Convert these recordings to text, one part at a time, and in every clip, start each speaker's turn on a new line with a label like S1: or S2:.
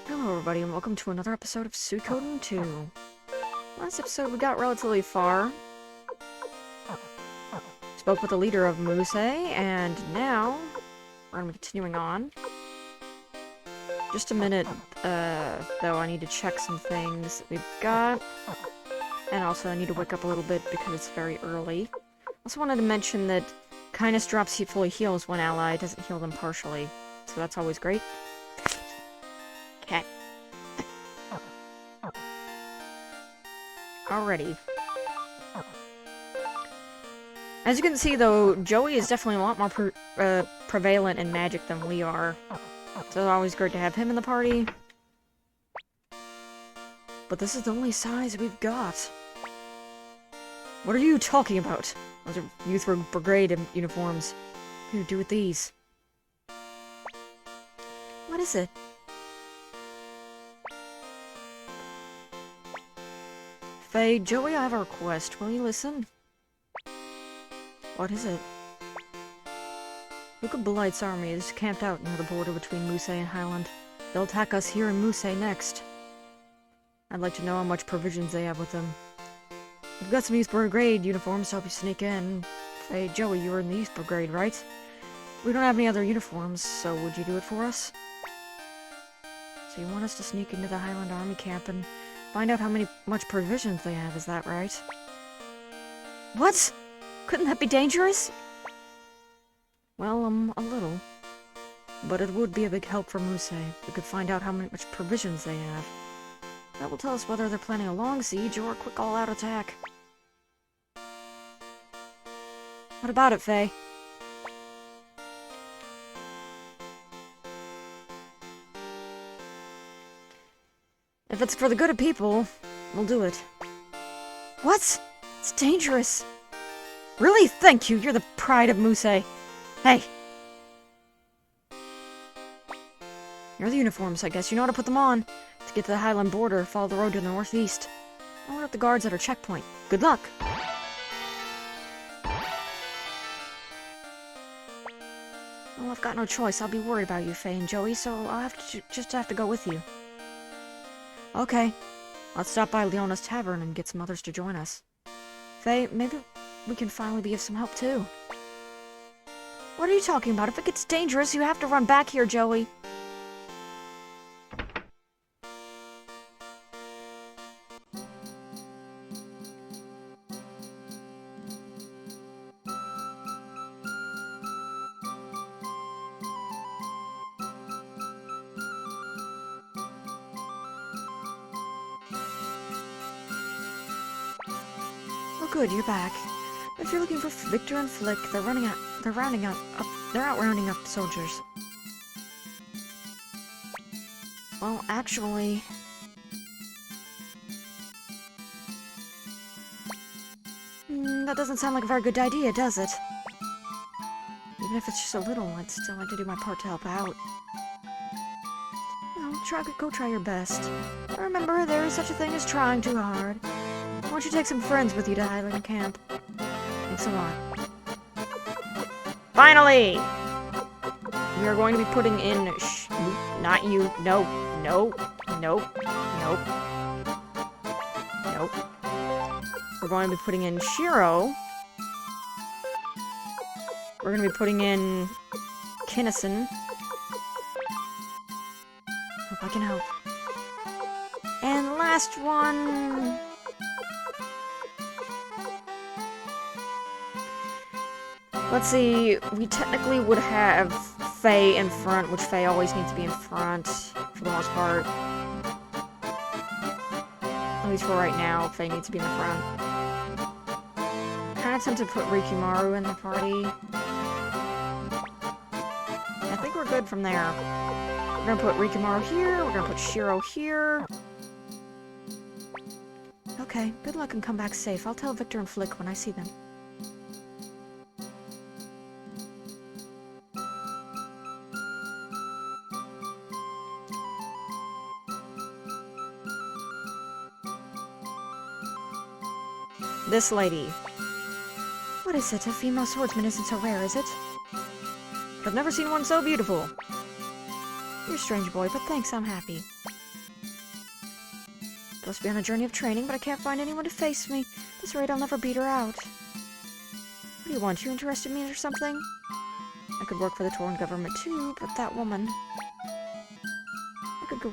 S1: Hello everybody and welcome to another episode of Suikoden 2. Last episode we got relatively far. Spoke with the leader of Muse, and now we're going to be continuing on. Just a minute, though I need to check some things that we've got. And also I need to wake up a little bit because it's very early. Also wanted to mention that kindness drops fully heals one ally, doesn't heal them partially. So that's always great. Okay. Alrighty. As you can see, though, Joey is definitely a lot more prevalent in magic than we are. So it's always great to have him in the party. But this is the only size we've got. What are you talking about? Those are Youth Brigade uniforms. What do you do with these? What is it? Faye, Joey, I have a request. Will you listen? What is it? Luca Belight's army is camped out near the border between Muse and Highland. They'll attack us here in Muse next. I'd like to know how much provisions they have with them. We've got some Youth Brigade uniforms to help you sneak in. Faye, Joey, you were in the Youth Brigade, right? We don't have any other uniforms, so would you do it for us? So you want us to sneak into the Highland army camp and find out how much provisions they have, is that right? What? Couldn't that be dangerous? Well, a little. But it would be a big help for Muse. We could find out how much provisions they have. That will tell us whether they're planning a long siege or a quick all-out attack. What about it, Faye? If it's for the good of people, we'll do it. What? It's dangerous. Really? Thank you. You're the pride of Muse. Hey. You're the uniforms, I guess. You know how to put them on. To get to the Highland border, follow the road to the northeast. I'll alert the guards at our checkpoint. Good luck. Well, I've got no choice. I'll be worried about you, Faye and Joey, so I'll just have to go with you. Okay. Let's stop by Leona's tavern and get some others to join us. Faye, maybe we can finally be of some help too. What are you talking about? If it gets dangerous, you have to run back here, Joey. Oh good, you're back. If you're looking for Victor and Flick, they're out rounding up soldiers. Well, actually... that doesn't sound like a very good idea, does it? Even if it's just a little, I'd still like to do my part to help out. Well, go try your best. Remember, there is such a thing as trying too hard. Why don't you take some friends with you to Highland Camp? Thanks a lot. Finally! We are going to be putting in... not you. No. No. Nope. Nope. Nope. We're going to be putting in Shiro. We're going to be putting in... Kinnison. Hope I can help. And last one... Let's see, we technically would have Faye in front, which Faye always needs to be in front, for the most part. At least for right now, Faye needs to be in the front. Kinda tempted to put Rikimaru in the party. I think we're good from there. We're gonna put Rikimaru here, we're gonna put Shiro here. Okay, good luck and come back safe. I'll tell Victor and Flick when I see them. This lady. What is it? A female swordsman isn't so rare, is it? I've never seen one so beautiful. You're a strange boy, but thanks, I'm happy. Supposed to be on a journey of training, but I can't find anyone to face me. At this rate, I'll never beat her out. What do you want? You interested in me or something? I could work for the Tauren government too, but that woman... I could go...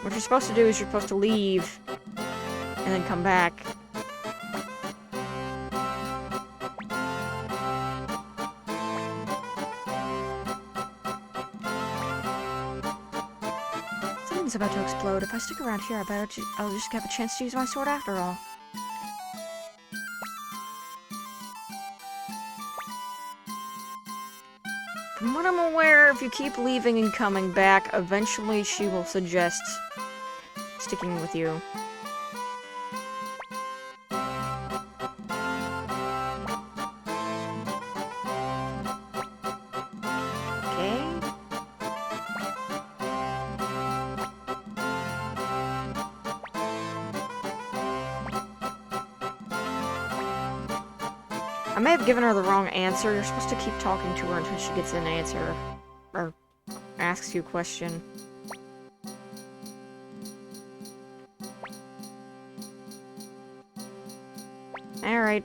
S1: What you're supposed to do is you're supposed to leave, and then come back. Something's about to explode. If I stick around here, I'll just have a chance to use my sword after all. From what I'm aware, if you keep leaving and coming back, eventually she will suggest sticking with you. Okay. I may have given her the wrong answer. You're supposed to keep talking to her until she gets an answer. Or asks you a question. Alright.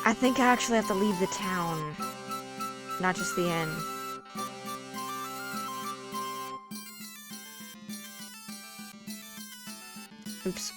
S1: I think I actually have to leave the town. Not just the inn. Oops.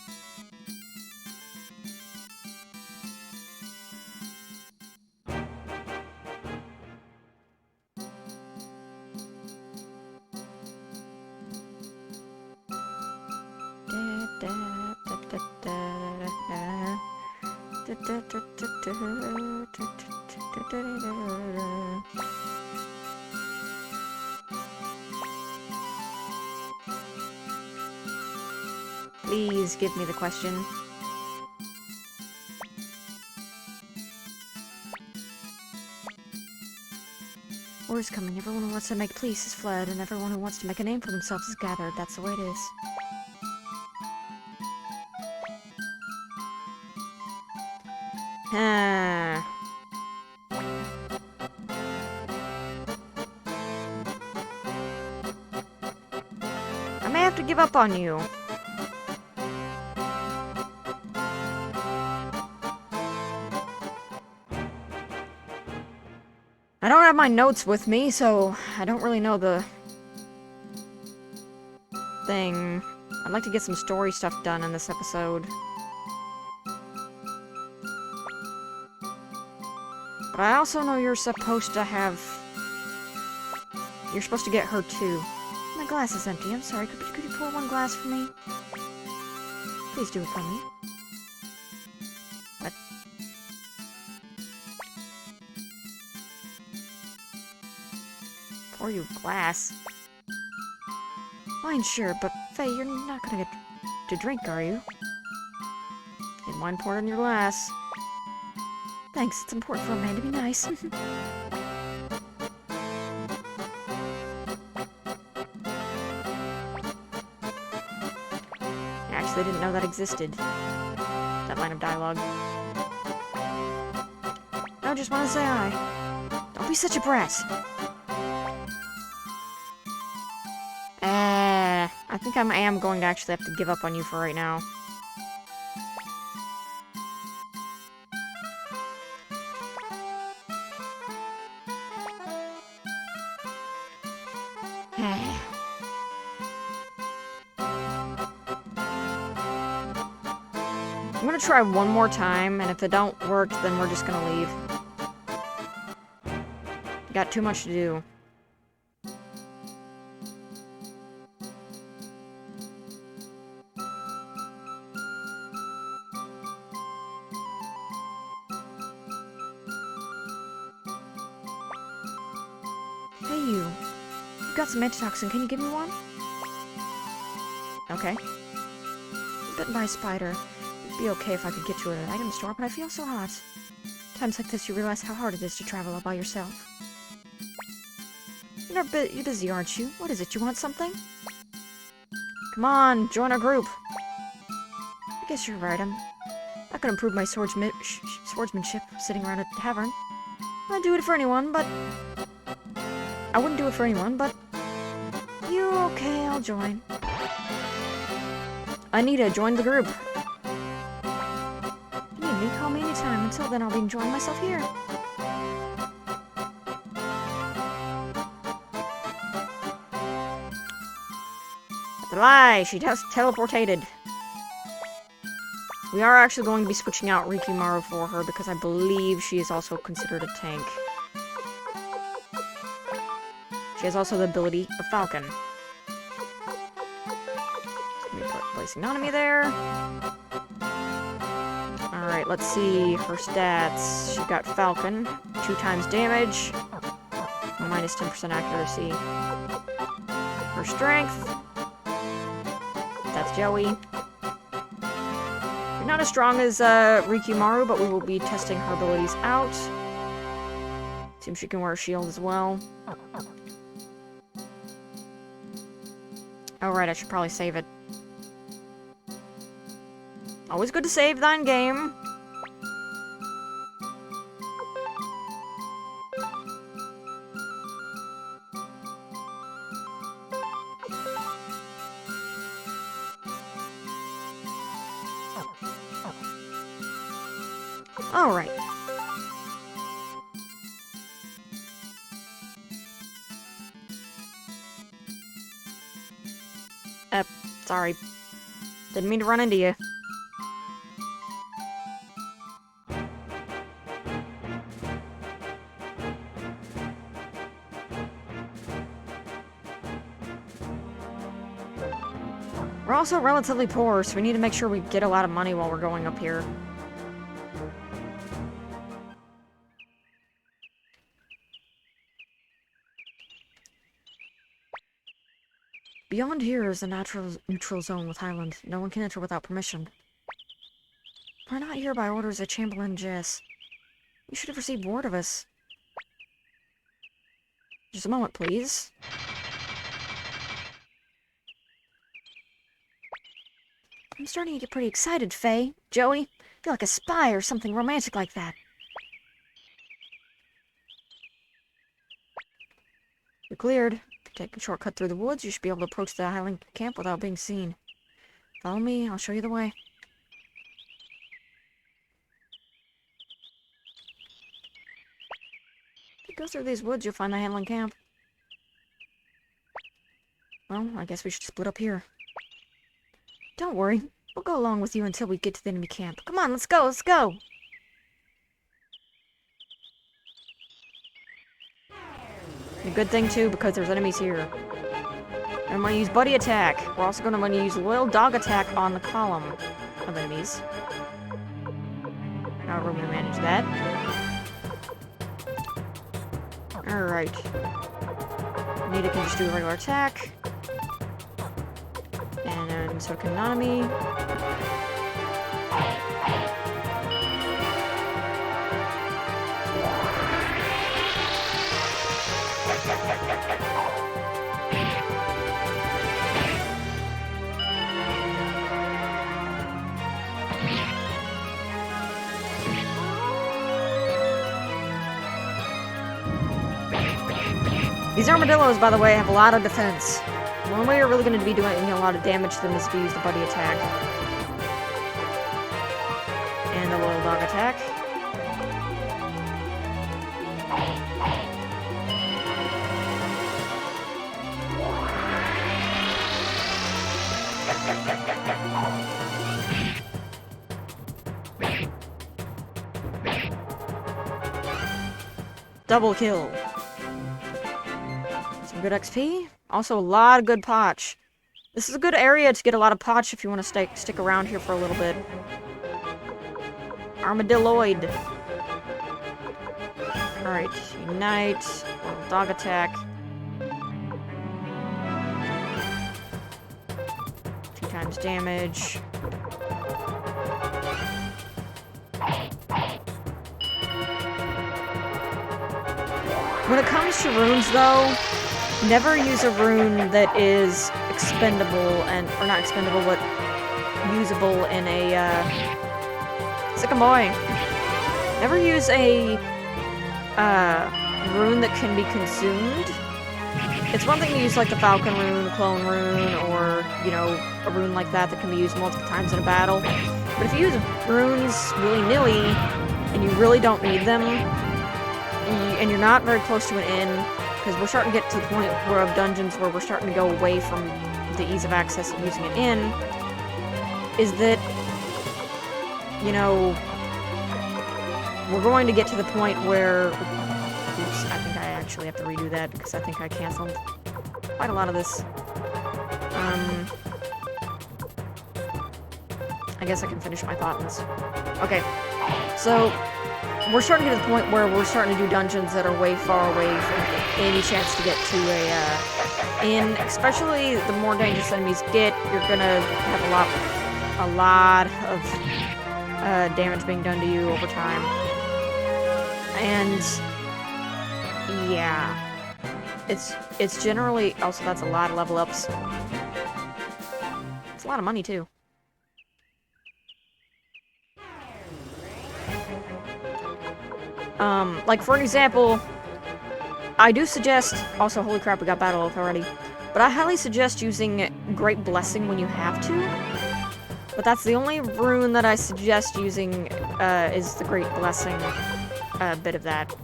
S1: Please give me the question. War is coming. Everyone who wants to make peace has fled, and everyone who wants to make a name for themselves is gathered. That's the way it is. I may have to give up on you. I don't have my notes with me, so I don't really know the thing. I'd like to get some story stuff done in this episode. But I also know you're supposed to have... You're supposed to get her too. My glass is empty. I'm sorry. Could you pour one glass for me? Please do it for me. What? Pour you a glass? Fine, sure, but Faye, you're not gonna get to drink, are you? Get wine poured in your glass. Thanks, it's important for a man to be nice. I actually didn't know that existed. That line of dialogue. I just want to say hi. Don't be such a brat. I think I am going to actually have to give up on you for right now. I'm gonna try one more time, and if it don't work, then we're just gonna leave. Got too much to do. Hey you. You've got some antitoxin, can you give me one? Okay. Bitten by a spider. It'd be okay if I could get to an item store, but I feel so hot. Times like this you realize how hard it is to travel all by yourself. You're busy, aren't you? What is it? You want something? Come on, join our group. I guess you're right. I could improve my swordsmanship sitting around a tavern. I'd do it for anyone, but... I wouldn't do it for anyone, but... You okay, I'll join. Anita, join the group. If you need me, call me anytime. Until then, I'll be enjoying myself here. That's a lie! She just teleportated. We are actually going to be switching out Rikimaru for her because I believe she is also considered a tank. She has also the ability of Falcon. Placing Nanami there. Alright, let's see her stats. She got Falcon, 2 times damage, minus 10% accuracy. Her strength. That's Joey. Not as strong as Rikimaru, but we will be testing her abilities out. Seems she can wear a shield as well. Oh right, I should probably save it. Always good to save thine game. Alright. Sorry. Didn't mean to run into you. We're also relatively poor, so we need to make sure we get a lot of money while we're going up here. Beyond here is a neutral zone with Highland. No one can enter without permission. We're not here by orders of Chamberlain Jess. You should have received word of us. Just a moment, please. I'm starting to get pretty excited, Faye. Joey, I feel like a spy or something romantic like that. You're cleared. Take a shortcut through the woods, you should be able to approach the Highland camp without being seen. Follow me, I'll show you the way. If you go through these woods, you'll find the Highland camp. Well, I guess we should split up here. Don't worry, we'll go along with you until we get to the enemy camp. Come on, let's go, let's go! A good thing, too, because there's enemies here. I'm going to use Buddy Attack. We're also going to use Loyal Dog Attack on the column of enemies. How are we going to manage that? Alright. Nita can just do a regular attack. And then so can Nanami. These armadillos, by the way, have a lot of defense. The only way you're really going to be doing a lot of damage to them is to use the Buddy Attack. And the Loyal Dog Attack. Double kill. Some good XP. Also a lot of good potch. This is a good area to get a lot of potch if you want to stick around here for a little bit. Armadilloid. Alright, Unite. Dog Attack. 2 times damage. When it comes to runes, though, never use a rune that is expendable or not expendable, but usable in a, Sick boy. Never use a, rune that can be consumed. It's one thing to use, like, the Falcon rune, clone rune, or, you know, a rune like that can be used multiple times in a battle. But if you use runes willy-nilly, and you really don't need them, and you're not very close to an inn, because we're starting to get to the point of dungeons where we're starting to go away from the ease of access of using an inn, is that, you know, we're going to get to the point where... Oops, I think I actually have to redo that, because I think I canceled quite a lot of this. I guess I can finish my thought on this. Okay, so we're starting to get to the point where we're starting to do dungeons that are way far away from any chance to get to a inn. Especially the more dangerous enemies get, you're gonna have a lot of damage being done to you over time. And yeah, it's generally also that's a lot of level ups. It's a lot of money too. Like, for example, I do suggest... Also, holy crap, we got Battle Oath already. But I highly suggest using Great Blessing when you have to. But that's the only rune that I suggest using, is the Great Blessing, bit of that.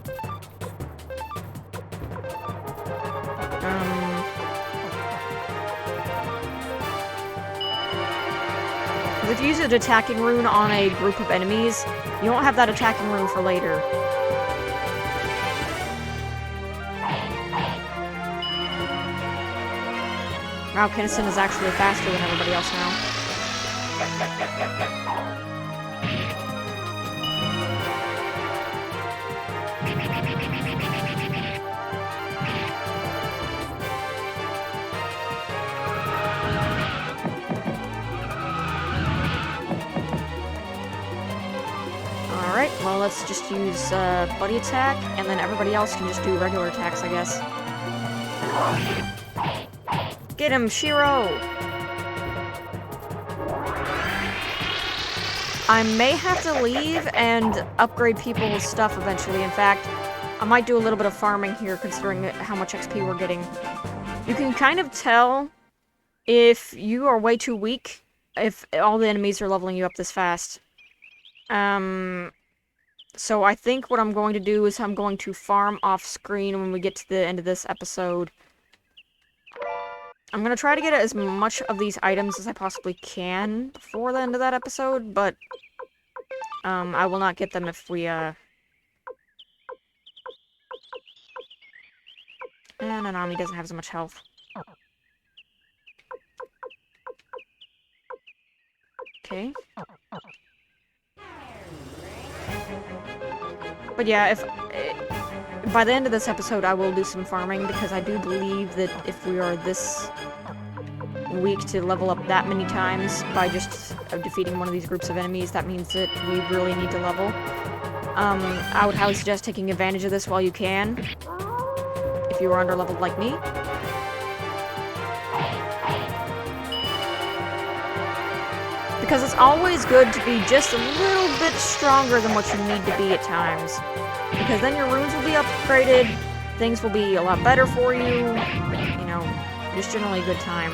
S1: If you use an attacking rune on a group of enemies, you won't have that attacking rune for later. Wow, Kinnison is actually faster than everybody else now. Alright, well, let's just use buddy attack, and then everybody else can just do regular attacks, I guess. Get him, Shiro! I may have to leave and upgrade people's stuff eventually. In fact, I might do a little bit of farming here, considering how much XP we're getting. You can kind of tell if you are way too weak, if all the enemies are leveling you up this fast. So I think what I'm going to do is I'm going to farm off-screen when we get to the end of this episode. I'm going to try to get as much of these items as I possibly can before the end of that episode, but I will not get them if we, And Nanami doesn't have as much health. Okay. But yeah, if by the end of this episode, I will do some farming, because I do believe that if we are this weak to level up that many times by just defeating one of these groups of enemies, that means that we really need to level. I would highly suggest taking advantage of this while you can, if you are underleveled like me. Because it's always good to be just a little bit stronger than what you need to be at times. Because then your runes will be upgraded, things will be a lot better for you, you know, just generally a good time.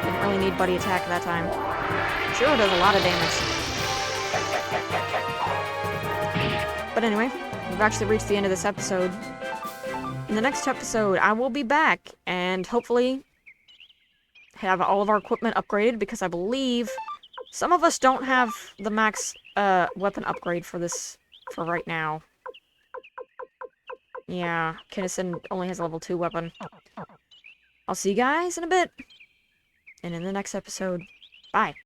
S1: Didn't really need buddy attack that time. Sure does a lot of damage. But anyway, we've actually reached the end of this episode. In the next episode, I will be back, and hopefully have all of our equipment upgraded, because I believe some of us don't have the max weapon upgrade for this, for right now. Yeah, Kinnison only has a level 2 weapon. I'll see you guys in a bit. And in the next episode, bye.